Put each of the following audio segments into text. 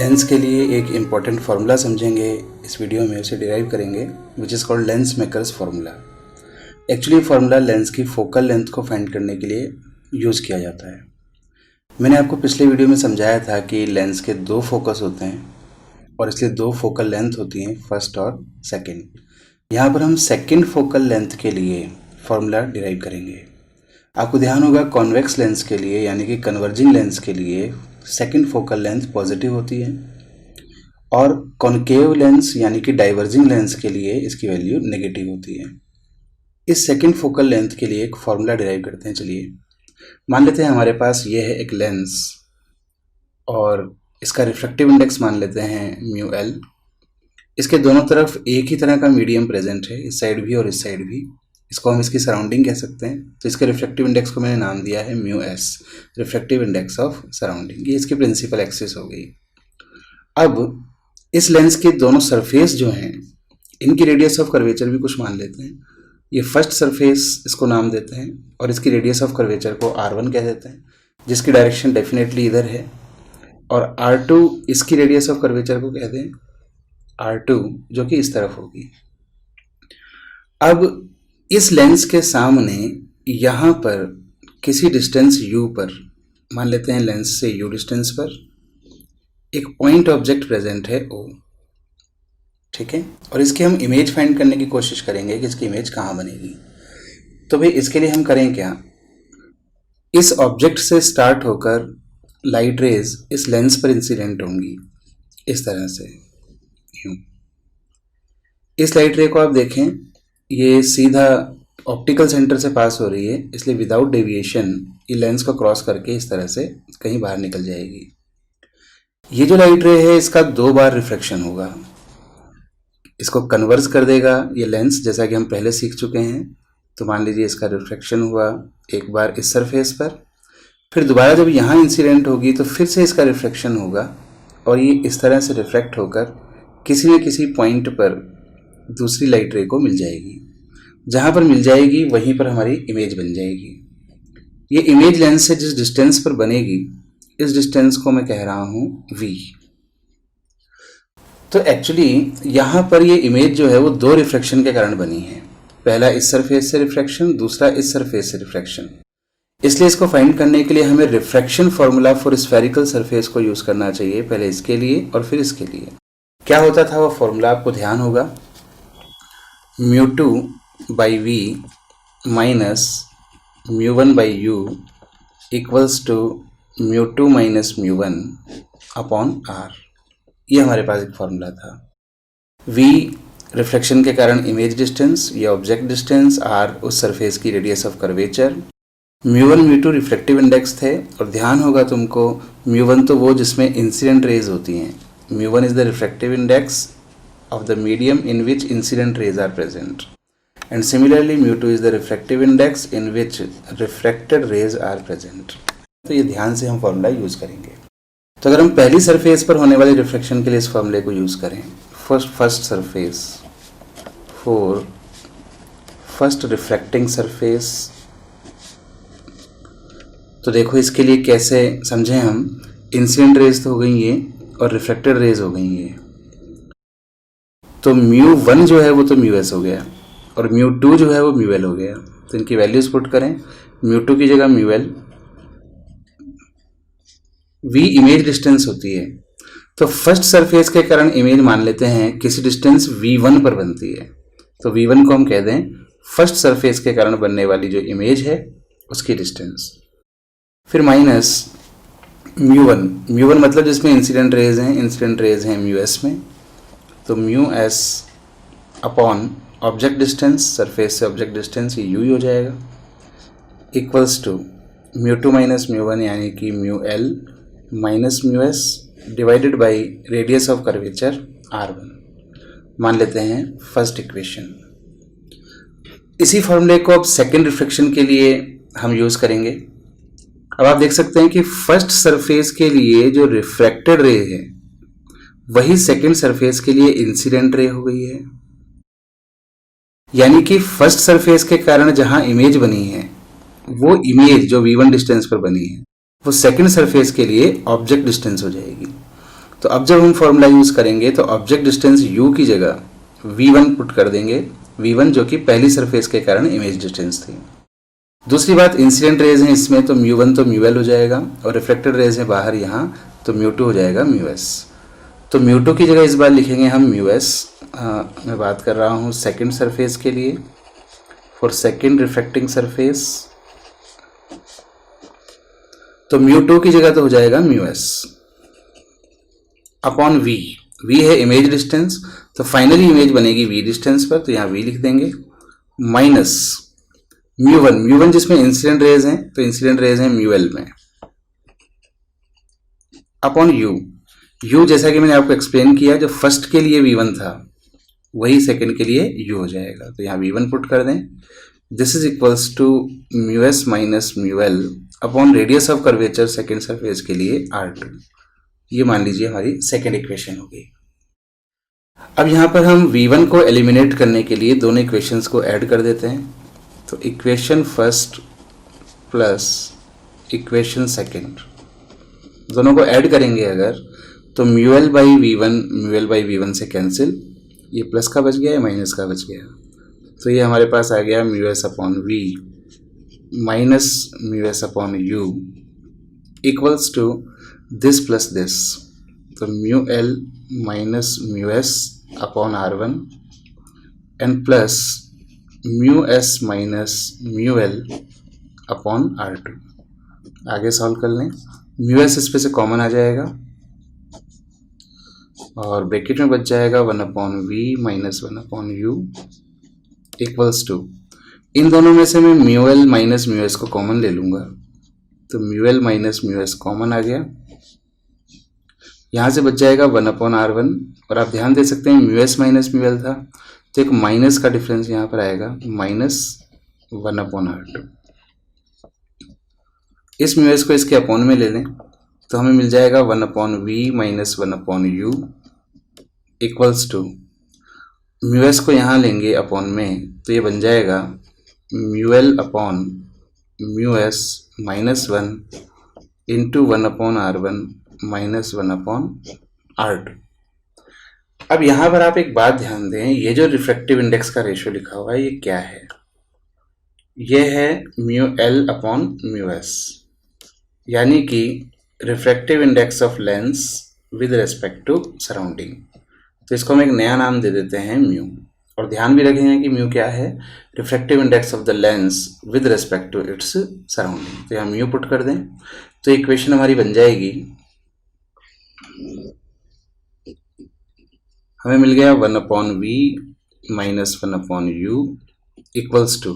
Lens के लिए एक इम्पॉर्टेंट फार्मूला समझेंगे इस वीडियो में, उसे डिराइव करेंगे, which is called lens makers formula. Actually formula lens की फोकल लेंथ को फाइंड करने के लिए यूज़ किया जाता है। मैंने आपको पिछले वीडियो में समझाया था कि लेंस के दो फोकस होते हैं और इसलिए दो फोकल लेंथ होती हैं, फर्स्ट और सेकेंड। यहाँ पर हम सेकेंड फोकल लेंथ के लिए फार्मूला डिराइव करेंगे। आपको ध्यान होगा कॉन्वेक्स लेंस के लिए यानी कि कन्वर्जिंग लेंस के लिए सेकेंड फोकल लेंथ पॉजिटिव होती है और कॉनकेव लेंस यानी कि डाइवर्जिंग लेंस के लिए इसकी वैल्यू नेगेटिव होती है। इस सेकेंड फोकल लेंथ के लिए एक फार्मूला डिराइव करते हैं। चलिए मान लेते हैं हमारे पास ये है एक लेंस और इसका रिफ्रैक्टिव इंडेक्स मान लेते हैं म्यू एल। इसके दोनों तरफ एक ही तरह का मीडियम प्रेजेंट है, इस साइड भी और इस साइड भी। इसको हम इसकी सराउंडिंग कह सकते हैं। तो इसके रिफ्रैक्टिव इंडेक्स को मैंने नाम दिया है mu S, refractive index of surrounding. ये इसकी प्रिंसिपल एक्सिस हो गई। अब इस लेंस के दोनों सरफेस जो हैं इनकी रेडियस ऑफ कर्वेचर भी कुछ मान लेते हैं। ये फर्स्ट सरफेस इसको नाम देते हैं और इसकी रेडियस ऑफ कर्वेचर को R1 कह देते हैं, जिसकी डायरेक्शन डेफिनेटली इधर है। और R2 इसकी रेडियस ऑफ कर्वेचर को कह दें R2, जो कि इस तरफ होगी। अब इस लेंस के सामने यहाँ पर किसी डिस्टेंस u पर, मान लेते हैं लेंस से u डिस्टेंस पर, एक पॉइंट ऑब्जेक्ट प्रेजेंट है O, ठीक है। और इसकी हम इमेज फाइंड करने की कोशिश करेंगे कि इसकी इमेज कहाँ बनेगी। तो भाई इसके लिए हम करें क्या, इस ऑब्जेक्ट से स्टार्ट होकर लाइट रेज इस लेंस पर इंसिडेंट होंगी इस तरह से। इस लाइट रे को आप देखें, ये सीधा ऑप्टिकल सेंटर से पास हो रही है, इसलिए विदाउट डेविएशन ये लेंस को क्रॉस करके इस तरह से कहीं बाहर निकल जाएगी। ये जो लाइट रे है इसका 2 बार रिफ्रैक्शन होगा, इसको कन्वर्स कर देगा ये लेंस, जैसा कि हम पहले सीख चुके हैं। तो मान लीजिए इसका रिफ्रैक्शन हुआ एक बार इस सरफेस पर, फिर दोबारा जब यहाँ इंसिडेंट होगी तो फिर से इसका रिफ्रैक्शन होगा और ये इस तरह से रिफ्रैक्ट होकर किसी न किसी पॉइंट पर दूसरी लाइट रे को मिल जाएगी। जहाँ पर मिल जाएगी वहीं पर हमारी इमेज बन जाएगी। ये इमेज लेंस से जिस डिस्टेंस पर बनेगी, इस डिस्टेंस को मैं कह रहा हूँ v। तो एक्चुअली यहाँ पर ये इमेज जो है वो 2 रिफ्रैक्शन के कारण बनी है। पहला इस सरफेस से रिफ्रैक्शन, दूसरा इस सरफेस से रिफ्रैक्शन। इसलिए इसको फाइंड करने के लिए हमें refraction formula for spherical surface को यूज़ करना चाहिए, पहले इसके लिए और फिर इसके लिए। क्या होता था वो फॉर्मूला, आपको ध्यान होगा, μ2/v minus μ1/u equals to μ2 minus μ1 upon r। ये हमारे पास एक फॉर्मूला था। v रिफ्लेक्शन के कारण इमेज डिस्टेंस या ऑब्जेक्ट डिस्टेंस, r उस सरफेस की radius of curvature, μ1 μ2 reflective index थे। और ध्यान होगा तुमको μ1 तो वो जिसमें इंसिडेंट रेज होती हैं, μ1 is the reflective index of the medium in which incident rays are present, and similarly μ2 is the refractive index in which refracted rays are present। तो ये ध्यान से हम फॉर्मूला यूज करेंगे। तो अगर हम पहली सरफेस पर होने वाले रिफ्लेक्शन के लिए इस फॉर्मूले को यूज करें, first surface for first refracting surface, तो देखो इसके लिए कैसे समझें हम। इंसिडेंट रेज तो हो गई ये और रिफ्लेक्टेड रेज हो गई ये, तो μ1 जो है वो तो μs हो गया और μ2 जो है वो μl हो गया। तो इनकी वैल्यूज पुट करें, μ2 की जगह μl, v इमेज डिस्टेंस होती है। तो फर्स्ट सरफेस के कारण इमेज मान लेते हैं किसी डिस्टेंस v1 पर बनती है, तो v1 को हम कह दें फर्स्ट सरफेस के कारण बनने वाली जो इमेज है उसकी डिस्टेंस। फिर माइनस μ1 मतलब जिसमें इंसिडेंट रेज हैं μs में, तो μs upon object distance, surface से ऑब्जेक्ट डिस्टेंस ये u ही हो जाएगा, इक्वल्स टू μ2 माइनस μ1 यानी कि μl minus μs divided by radius of curvature R1। मान लेते हैं फर्स्ट इक्वेशन। इसी फॉर्मूले को अब सेकेंड रिफ्लेक्शन के लिए हम यूज़ करेंगे। अब आप देख सकते हैं कि फर्स्ट सरफेस के लिए जो रिफ्रैक्टेड रे है वही सेकेंड सरफेस के लिए इंसिडेंट रे हो गई है। यानी कि फर्स्ट सरफेस के कारण जहां इमेज बनी है वो इमेज जो v1 डिस्टेंस पर बनी है वो सेकेंड सरफेस के लिए ऑब्जेक्ट डिस्टेंस हो जाएगी। तो अब जब हम फॉर्मूला यूज़ करेंगे तो ऑब्जेक्ट डिस्टेंस u की जगह v1 पुट कर देंगे, v1 जो कि पहली सरफेस के कारण इमेज डिस्टेंस थी। दूसरी बात, इंसिडेंट रेज हैं इसमें तो μ1 तो μl हो जाएगा, और रिफ्लेक्टेड रेज है बाहर यहाँ तो μ2 हो जाएगा μs। तो μ2 की जगह इस बार लिखेंगे हम μs। मैं बात कर रहा हूँ सेकंड सरफेस के लिए, फॉर सेकंड रिफ्लेक्टिंग सरफेस, तो μ2 की जगह तो हो जाएगा μs अपॉन v। v है इमेज डिस्टेंस, तो फाइनली इमेज बनेगी v डिस्टेंस पर, तो यहाँ v लिख देंगे, माइनस μ1 जिसमें इंसिडेंट रेज हैं तो इंसिडेंट रेज हैं μl में, अपॉन u जैसा कि मैंने आपको एक्सप्लेन किया, जो फर्स्ट के लिए v1 था वही सेकंड के लिए u हो जाएगा, तो यहाँ v1 पुट कर दें। This is equals to μs minus μl upon radius of curvature second surface के लिए r2। ये मान लीजिए हमारी सेकंड इक्वेशन हो गई। अब यहाँ पर हम v1 को एलिमिनेट करने के लिए दोनों इक्वेशंस को ऐड कर देते हैं, तो equation first plus equation second दोनों को ऐड करेंगे अगर, तो μl बाई v1 से कैंसिल, ये प्लस का बच गया, माइनस का बच गया, तो ये हमारे पास आ गया μs upon v minus μs upon u equals to this plus this, तो μl minus μs upon r1 and plus μs minus μl upon r2। आगे सॉल्व कर लें, μs इस पे से कॉमन आ जाएगा और ब्रैकेट में बच जाएगा 1 upon v minus 1 upon u equals to, इन दोनों में से मैं μl माइनस μs को कॉमन ले लूँगा, तो μl माइनस μs कॉमन आ गया, यहाँ से बच जाएगा 1 अपॉन r1, और आप ध्यान दे सकते हैं μs माइनस μl था तो एक माइनस का डिफरेंस यहाँ पर आएगा, माइनस 1 अपॉन r2। इस μs को इसके अपॉन में ले लें तो हमें मिल जाएगा 1 upon v minus 1 upon u equals to, μs को यहाँ लेंगे अपॉन में तो ये बन जाएगा μl upon μs minus 1 into 1 upon r1 minus 1 upon r2। अब यहाँ पर आप एक बात ध्यान दें, ये जो रिफ्रैक्टिव इंडेक्स का रेशियो लिखा हुआ है ये क्या है, ये है μl अपॉन μs, यानी कि refractive index of lens with respect to surrounding. तो इसको हम एक नया नाम दे देते हैं म्यू, और ध्यान भी रखेंगे कि म्यू क्या है, refractive index of the lens with respect to its surrounding. तो यहाँ म्यू पुट कर दें तो इक्वेशन हमारी बन जाएगी, हमें मिल गया 1 upon v minus 1 upon u equals to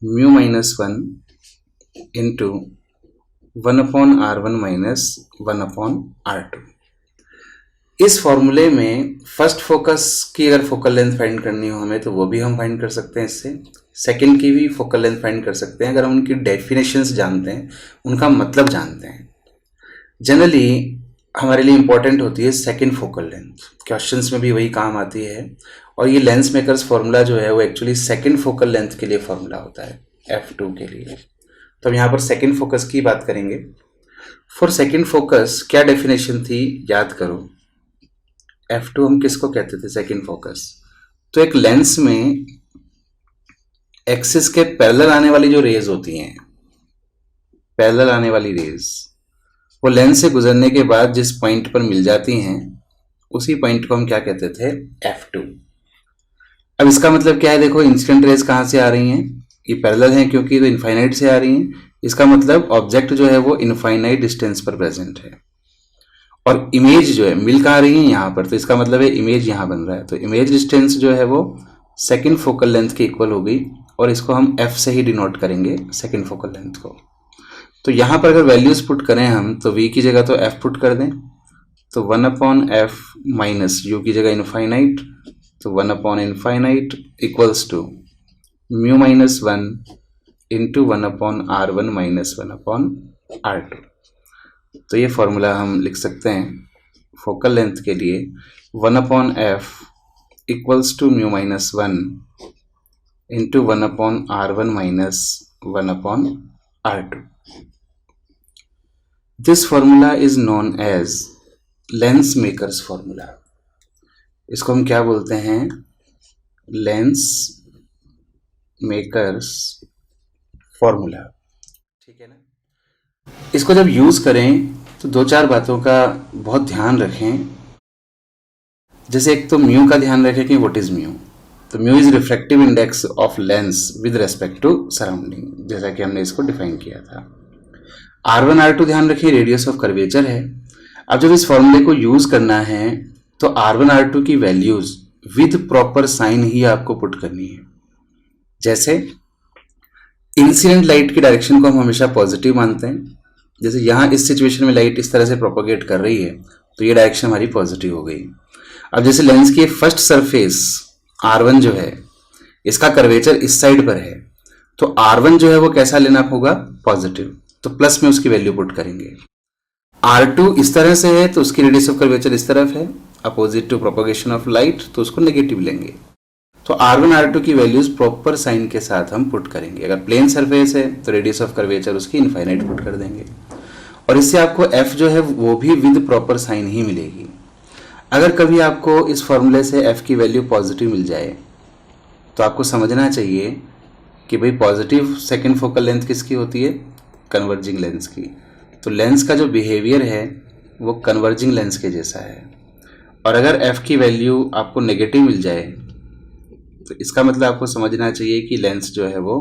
mu minus 1 into 1 upon r1 minus 1 upon r2। इस फॉर्मूले में फर्स्ट फोकस की अगर फोकल लेंथ फाइंड करनी हो हमें तो वो भी हम फाइंड कर सकते हैं इससे, सेकंड की भी फोकल लेंथ फाइंड कर सकते हैं अगर हम उनकी डेफिनेशंस जानते हैं, उनका मतलब जानते हैं। जनरली हमारे लिए इंपॉर्टेंट होती है सेकंड फोकल लेंथ, क्वेश्चंस में भी वही काम आती है, और ये लेंस मेकर्स फार्मूला जो है वो एक्चुअली सेकंड फोकल लेंथ के लिए फार्मूला होता है, f2 के लिए। तो हम यहाँ पर सेकंड फोकस की बात करेंगे। फॉर सेकंड फोकस क्या डेफिनेशन थी याद करो, f2 हम किसको कहते थे सेकंड फोकस, तो एक लेंस में एक्सिस के पैरेलल आने वाली जो रेज होती हैं, पैरेलल आने वाली रेज वो लेंस से गुजरने के बाद जिस पॉइंट पर मिल जाती हैं उसी पॉइंट को हम क्या कहते थे, f2। अब इसका मतलब क्या है, देखो इंसिडेंट रेज कहाँ से आ रही हैं, ये पैरेलल हैं क्योंकि तो इनफाइनाइट से आ रही हैं, इसका मतलब ऑब्जेक्ट जो है वो इनफाइनाइट डिस्टेंस पर प्रेजेंट है, और इमेज जो है मिल कहाँ रही है यहाँ पर, तो इसका मतलब है इमेज यहाँ बन रहा है, तो इमेज डिस्टेंस जो है वो सेकंड फोकल लेंथ के इक्वल हो गई, और इसको हम f से ही डिनोट करेंगे सेकंड फोकल लेंथ को। तो यहाँ पर अगर वैल्यूज पुट करें हम तो v की जगह तो f पुट कर दें, तो 1 अपॉन f माइनस u की जगह इनफाइनाइट, तो 1 upon infinite equals to mu minus 1 into 1 upon r1 minus 1 upon r2। तो ये फॉर्मूला हम लिख सकते हैं फोकल लेंथ के लिए, 1 upon f equals to mu minus 1 into 1 upon r1 minus 1 upon r2। This formula is known as lens makers formula, इसको हम क्या बोलते हैं, लेंस मेकर्स फॉर्मूला, ठीक है ना। इसको जब यूज करें तो दो चार बातों का बहुत ध्यान रखें। जैसे एक तो म्यू का ध्यान रखें कि व्हाट इज म्यू। तो mu is refractive index of lens with respect to surrounding, जैसा कि हमने इसको डिफाइन किया था। R1 R2 ध्यान रखिए रेडियस ऑफ कर्वेचर है। अब जब इस फॉर्मूले को यूज करना है तो R1 R2 की वैल्यूज विद प्रॉपर साइन ही आपको पुट करनी है। जैसे इंसिडेंट लाइट की डायरेक्शन को हम हमेशा पॉजिटिव मानते हैं। जैसे यहाँ इस सिचुएशन में लाइट इस तरह से प्रोपोगेट कर रही है तो ये डायरेक्शन हमारी पॉजिटिव हो गई। अब जैसे लेंस की फर्स्ट सरफेस R1 जो है इसका कर्वेचर इस साइड पर है तो R1 जो है वो कैसा लेना होगा, पॉजिटिव, तो प्लस में उसकी वैल्यू पुट करेंगे। R2 इस तरह से है तो उसकी रेडियस ऑफ कर्वेचर इस तरफ है, opposite to propagation of light, तो उसको नेगेटिव लेंगे। तो R1 R2 की वैल्यूज प्रॉपर साइन के साथ हम पुट करेंगे। अगर प्लेन सरफेस है तो रेडियस ऑफ कर्वेचर उसकी इनफाइनाइट पुट कर देंगे और इससे आपको F जो है वो भी विद प्रॉपर साइन ही मिलेगी। अगर कभी आपको इस फॉर्मूले से F की वैल्यू पॉजिटिव मिल जाए तो आपको समझना चाहिए कि भाई पॉजिटिव सेकेंड फोकल लेंथ किसकी होती है, कन्वर्जिंग लेंस की। तो लेंस का जो बिहेवियर है वो कन्वर्जिंग लेंस के जैसा है। और अगर F की वैल्यू आपको नेगेटिव मिल जाए तो इसका मतलब आपको समझना चाहिए कि लेंस जो है वो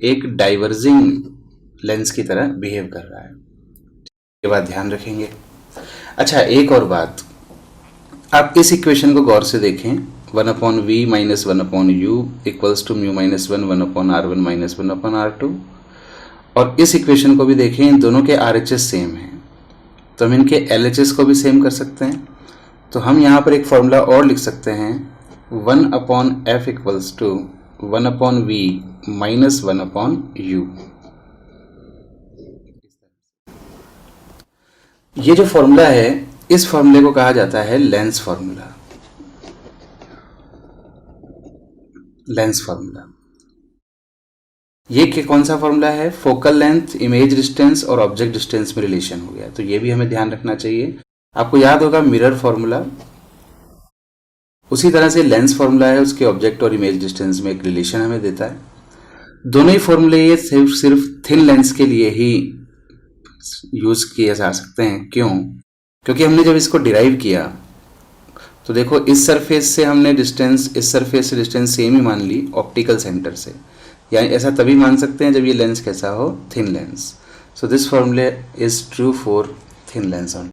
एक डाइवर्जिंग लेंस की तरह बिहेव कर रहा है। ये बात ध्यान रखेंगे। अच्छा, एक और बात, आप इस इक्वेशन को गौर से देखें, 1/v minus 1/u equals to mu minus 1/r1 minus 1/r2। और इस इक्वेशन को भी देखें, इन दोनों के RHS सेम हैं तो हम इनके LHS को भी सेम कर सकते हैं। तो हम यहाँ पर एक फॉर्मूला और लिख सकते हैं, 1/f equals to 1/v minus 1/u। ये जो फॉर्मूला है इस फॉर्मूले को कहा जाता है लेंस फॉर्मूला। लेंस फॉर्मूला ये कौन सा फॉर्मूला है, फोकल लेंथ, इमेज डिस्टेंस और ऑब्जेक्ट डिस्टेंस में रिलेशन हो गया। तो ये भी हमें ध्यान रखना चाहिए। आपको याद होगा मिरर फॉर्मूला, उसी तरह से लेंस फॉर्मूला है, उसके ऑब्जेक्ट और इमेज डिस्टेंस में एक रिलेशन हमें देता है। दोनों ही फॉर्मूले ये सिर्फ थिन लेंस के लिए ही यूज किए जा सकते हैं। क्यों? क्योंकि हमने जब इसको डिराइव किया तो देखो इस सरफेस से हमने डिस्टेंस, इस सरफेस से डिस्टेंस सेम ही मान ली ऑप्टिकल सेंटर से, यानी ऐसा तभी मान सकते हैं जब ये लेंस कैसा हो, thin lens. So this formula is true for thin lens on